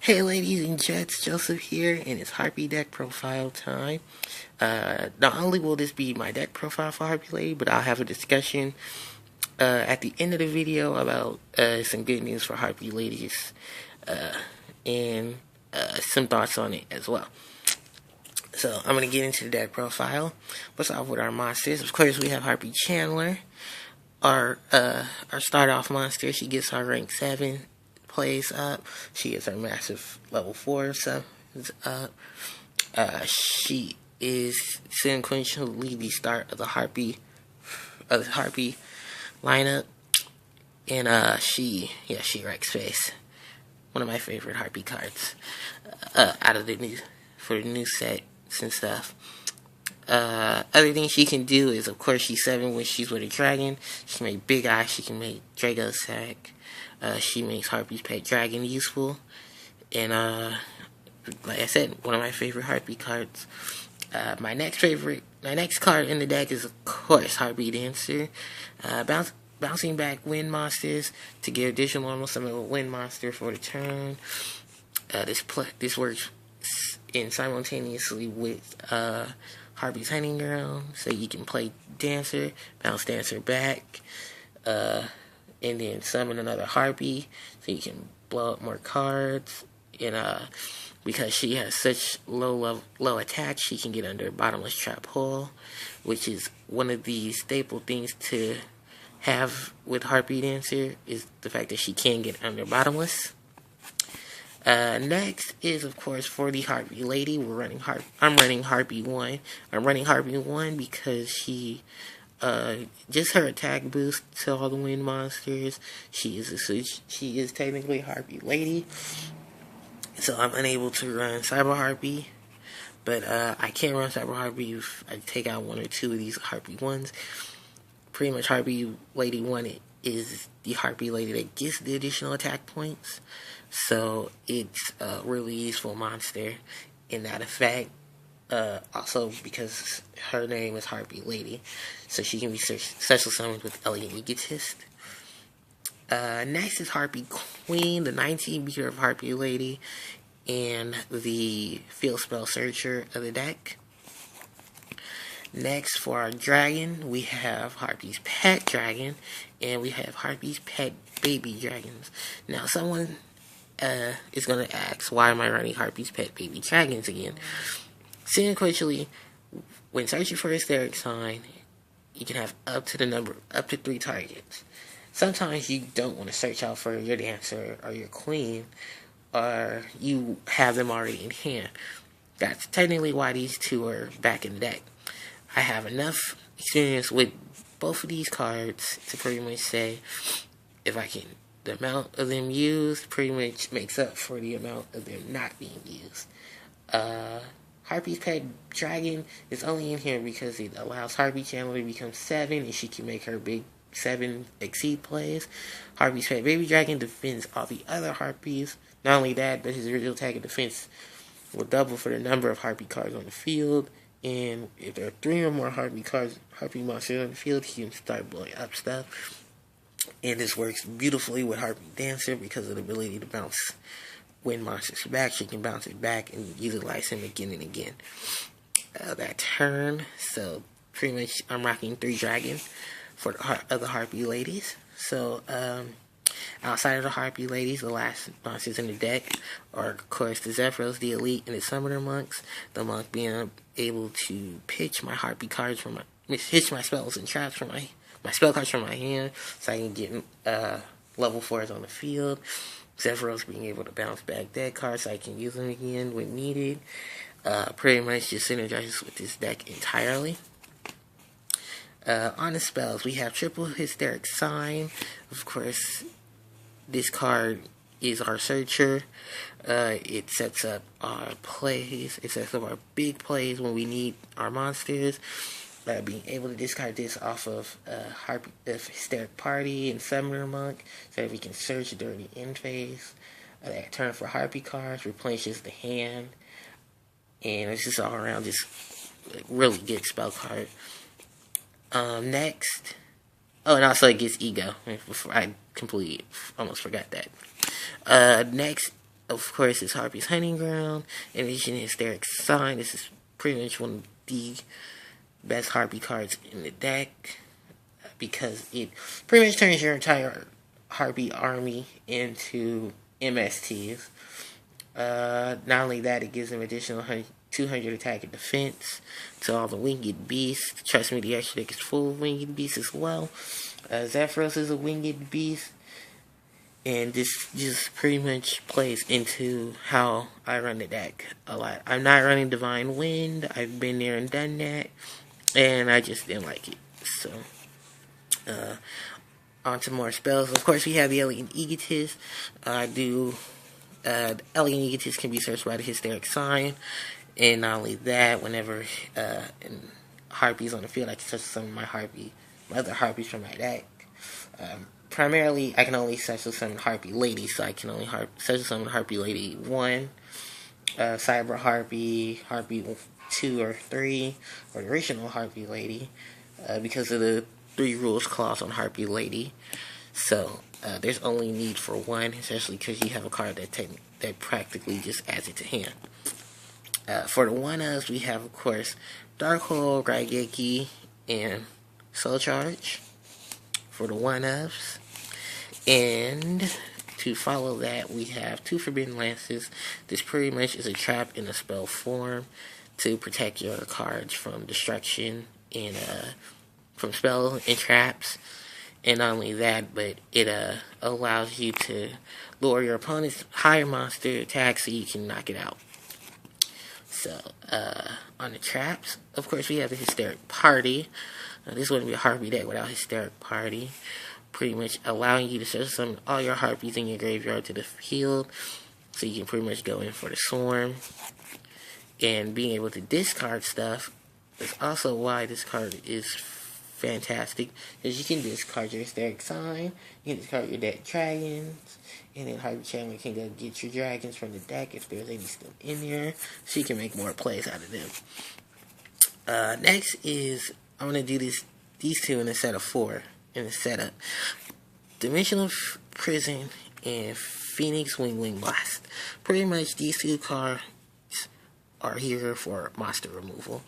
Hey ladies and gents, Joseph here, and it's Harpy deck profile time. Not only will this be my deck profile for Harpy Lady, but I'll have a discussion at the end of the video about some good news for Harpy Ladies and some thoughts on it as well. So I'm going to get into the deck profile. Let's start with our monsters. Of course, we have Harpy Chandler, our start off monster. She gets our rank 7 plays up. She is our massive level 4 sub up. She is sequentially the start of the Harpy lineup, and she wrecks face. One of my favorite Harpy cards out of the new sets and stuff. Other things she can do is, of course, she's 7 when she's with a dragon. She can make Big Eye. She can make Drago Sack. She makes Harpy's Pet Dragon useful. And, like I said, one of my favorite Harpy cards. My next card in the deck is, of course, Harpy Dancer. Bouncing back wind monsters to get additional normal summon a wind monster for the turn. This works simultaneously with Harpy's Hunting Ground, so you can play Dancer, bounce Dancer back, and then summon another Harpy, so you can blow up more cards. And because she has such low attack, she can get under Bottomless Trap Hole, which is one of the staple things to have with Harpy Dancer, is the fact that she can get under Bottomless. Next is, of course, for the Harpy Lady. I'm running Harpy 1. I'm running Harpy 1 because she, just her attack boost to all the wind monsters. She is technically Harpy Lady. So I'm unable to run Cyber Harpy. But, I can run Cyber Harpy if I take out one or two of these Harpy 1s. Pretty much Harpy Lady 1 is the Harpy Lady that gets the additional attack points. So it's a really useful monster in that effect. Also because her name is Harpy Lady, so she can be special summoned with Elegant Egotist. Next is Harpy Queen, the 19 meter of Harpy Lady, and the Field Spell Searcher of the deck. Next, for our dragon, we have Harpy's Pet Dragon, and we have Harpy's Pet Baby Dragons. Now, someone is going to ask, why am I running Harpy's Pet Baby Dragons again? Sequentially, when searching for a Hysteric Sign, you can have up to 3 targets. Sometimes you don't want to search out for your Dancer or your Queen, or you have them already in hand. That's technically why these two are back in the deck. I have enough experience with both of these cards to pretty much say, the amount of them used pretty much makes up for the amount of them not being used. Harpy's Pet Dragon is only in here because it allows Harpy Chandler to become 7, and she can make her big 7 exceed plays. Harpy's Pet Baby Dragon defends all the other Harpies. Not only that, but his original attack and defense will double for the number of Harpy cards on the field. And if there are 3 or more Harpy monsters on the field, he can start blowing up stuff. And this works beautifully with Harpy Dancer because of the ability to bounce wind monsters back. She can bounce it back and utilize him again and again. That turn, so pretty much I'm rocking 3 dragons for the other Harpy Ladies. So, outside of the Harpy Ladies, the last monsters in the deck are, of course, the Zephyros, the Elite, and the Summoner Monks. The Monk being able to pitch my Harpy cards pitch my spells and traps from my spell cards from my hand, so I can get level 4s on the field. Zephyros being able to bounce back dead cards, so I can use them again when needed. Pretty much just synergizes with this deck entirely. On the spells, we have Triple Hysteric Sign. Of course, this card is our searcher. It sets up our plays. It sets up our big plays when we need our monsters. Being able to discard this off of Hysteric Party and Summoner Monk, so that we can search during the end phase. That turn for Harpy cards replenishes the hand, and it's just all around just really good spell card. Next, and also it gets Ego. Before I completely almost forgot that. Next, of course, is Harpy's Hunting Ground. In addition, Hysteric Sign. This is pretty much one of the best Harpy cards in the deck because it pretty much turns your entire Harpy army into MSTs. Not only that, it gives them additional 200 attack and defense to all the winged beasts. Trust me, the extra deck is full of winged beasts as well. Zephyros is a winged beast. And this just pretty much plays into how I run the deck a lot. I'm not running Divine Wind. I've been there and done that. And I just didn't like it. So, on to more spells. Of course, we have the Elegant Egotist. The Elegant Egotist can be searched by the Hysteric Sign. And not only that, whenever Harpy's on the field, I can touch some of my other Harpies from my deck. Primarily, I can only special summon Harpy Lady, so I can only special summon Harpy Lady 1, Cyber Harpy, Harpy 2 or 3, or the original Harpy Lady, because of the 3 rules clause on Harpy Lady. So, there's only need for 1, especially because you have a card that practically just adds it to hand. For the 1-ofs, we have, of course, Dark-Hole, Raigeki, and Soul Charge. For the 1-ofs. And to follow that, we have 2 Forbidden Lances. This pretty much is a trap in a spell form to protect your cards from destruction and from spells and traps. And not only that, but it allows you to lower your opponent's higher monster attack so you can knock it out. So, on the traps, of course, we have the Hysteric Party. This wouldn't be a Harpy deck without Hysteric Party. Pretty much allowing you to special summon all your Harpies in your graveyard to the field. So you can pretty much go in for the Swarm. And being able to discard stuff is also why this card is fantastic. Because you can discard your Hysteric Sign, you can discard your dead dragons, and then Harpy Chandler can go get your dragons from the deck if there's any still in there. So you can make more plays out of them. Next is, I'm going to do these 2 in a set of 4 in the setup. Dimensional Prison and Phoenix Wing Blast. Pretty much these 2 cards are here for monster removal.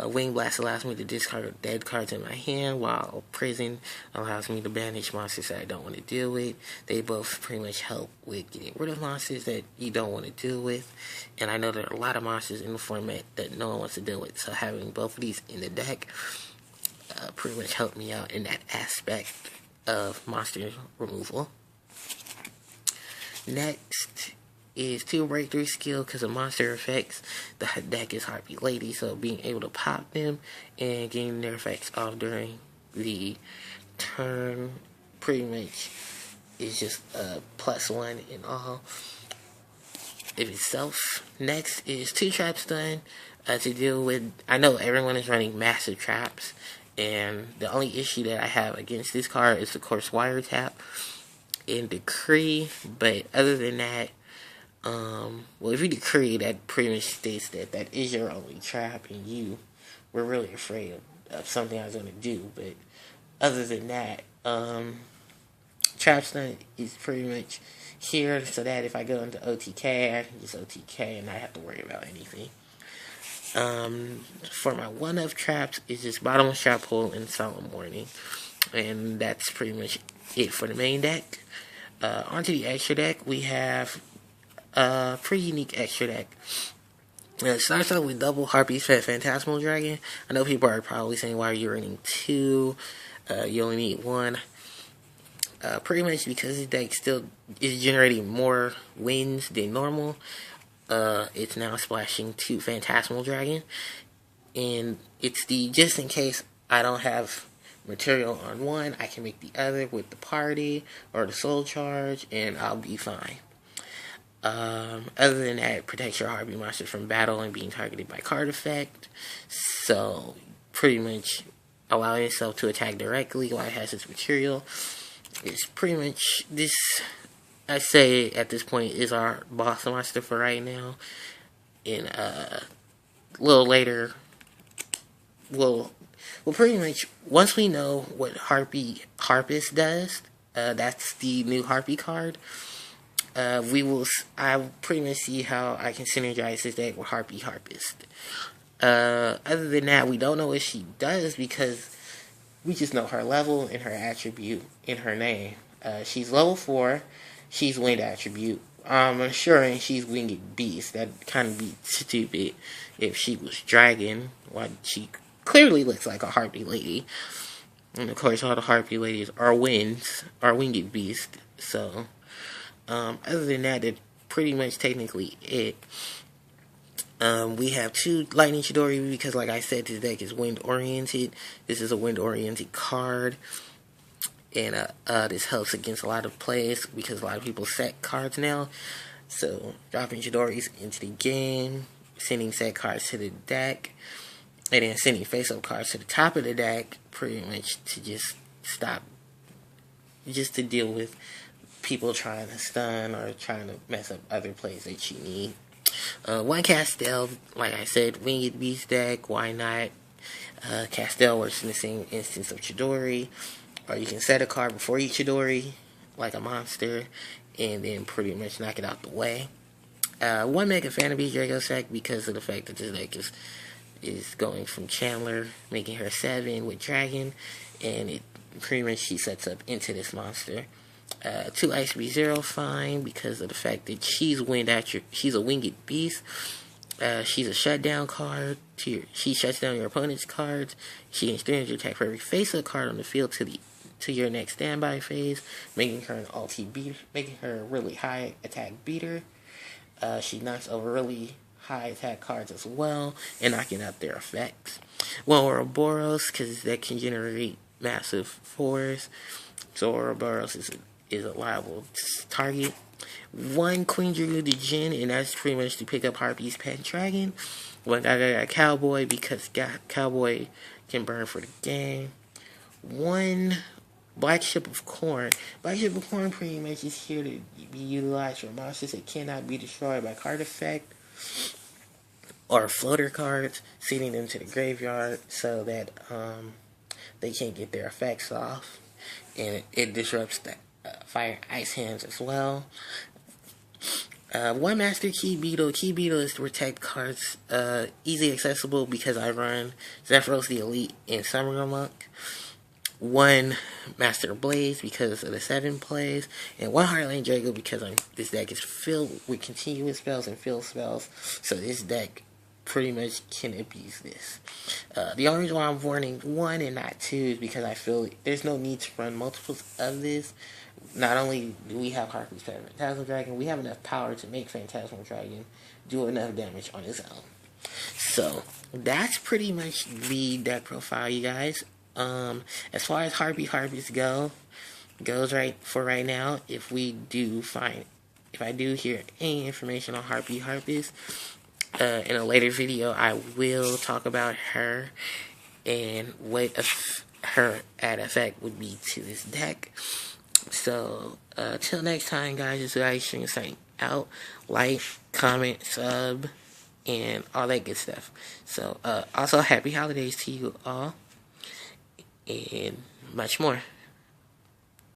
Wing Blast allows me to discard dead cards in my hand, while Prison allows me to banish monsters that I don't want to deal with. They both pretty much help with getting rid of monsters that you don't want to deal with. And I know there are a lot of monsters in the format that no one wants to deal with, so having both of these in the deck pretty much helped me out in that aspect of monster removal. Next is 2 Breakthrough Skill. Because of monster effects, the deck is Harpy Lady, so being able to pop them and getting their effects off during the turn pretty much is just a +1 in all of itself. Next is 2 Traps done to deal with. I know everyone is running massive traps, and the only issue that I have against this card is, of course, Wiretap and Decree. But other than that, well, if you Decree, that pretty much states that is your only trap, and you were really afraid of something I was going to do. But other than that, Trap Stun is pretty much here so that if I go into OTK, I can just OTK and not have to worry about anything. For my 1-of traps, is just Bottomless Trap Hole and Solemn Warning. And that's pretty much it for the main deck. Onto the extra deck, we have a pretty unique extra deck. It starts out with double Harpy's Phantasmal Dragon. I know people are probably saying, why are you running 2? You only need 1. Pretty much because this deck still is generating more wins than normal. It's now splashing 2 Phantasmal Dragon. And it's just in case I don't have material on one, I can make the other with the Party or the Soul Charge, and I'll be fine. Other than that, it protects your Harpy monsters from battle and being targeted by card effect. So, pretty much allowing itself to attack directly while it has its material. It's pretty much this, I say at this point, is our boss monster for right now. And a little later, we'll pretty much, once we know what Harpist does, that's the new Harpy card. I pretty much see how I can synergize this deck with Harpy Harpist. Other than that, we don't know what she does because we just know her level and her attribute in her name. She's level 4. She's Wind attribute. I'm assuring she's Winged Beast. That'd kind of be stupid if she was Dragon. Well, she clearly looks like a Harpy lady. And of course, all the Harpy ladies are Winged Beast. So, other than that, that's pretty much technically it. We have 2 Lightning Chidori because, like I said, this deck is wind-oriented. This is a wind-oriented card. And this helps against a lot of plays because a lot of people set cards now. So, dropping Chidoris into the game, sending set cards to the deck, and then sending face-up cards to the top of the deck, pretty much to just to deal with people trying to stun or trying to mess up other plays that you need. One Castell, like I said, Winged Beast deck, why not? Castell works in the same instance of Chidori, or you can set a card before you Chidori, like a monster, and then pretty much knock it out the way. One Mega Phantom Beast Draco deck because of the fact that this deck is going from Chandler, making her 7 with Dragon, and it pretty much she sets up into this monster. 2 Ice Beast Zero fine because of the fact that she's a Winged Beast. She's a shutdown card. She shuts down your opponent's cards. She can stand your attack for every face-up card on the field to your next standby phase, making her an ulti beater, making her a really high attack beater. She knocks over really high attack cards as well, and knocking out their effects. One Ouroboros, because that can generate massive force. So Ouroboros is a liable target. 1 Queen Druid Djinn, and that's pretty much to pick up Harpy's Pet Dragon. 1 got Cowboy because Cowboy can burn for the game. 1 Black Ship of Corn. Black Ship of Corn pretty much is here to be utilized for monsters that cannot be destroyed by card effect or floater cards, sending them to the graveyard so that they can't get their effects off, and it disrupts the fire ice hands as well. 1 Master Key Beetle. Key Beetle is to protect cards easily accessible because I run Zephyros the Elite and Summoner Monk. 1 Master Blaze because of the 7 plays, and 1 Heartland Draco because this deck is filled with continuous spells and field spells, so this deck pretty much can abuse this. The only reason why I'm warning 1 and not 2 is because I feel there's no need to run multiples of this. Not only do we have Harpy's Phantasmal Dragon, we have enough power to make Phantasmal Dragon do enough damage on its own. So, that's pretty much the deck profile, you guys. As far as Harpy Harpist goes right now, if I do hear any information on Harpy Harpist, in a later video, I will talk about her and what her add effect would be to this deck. So, till next time, guys, this is Ice signing out. Like, comment, sub, and all that good stuff. So, also, happy holidays to you all, and much more.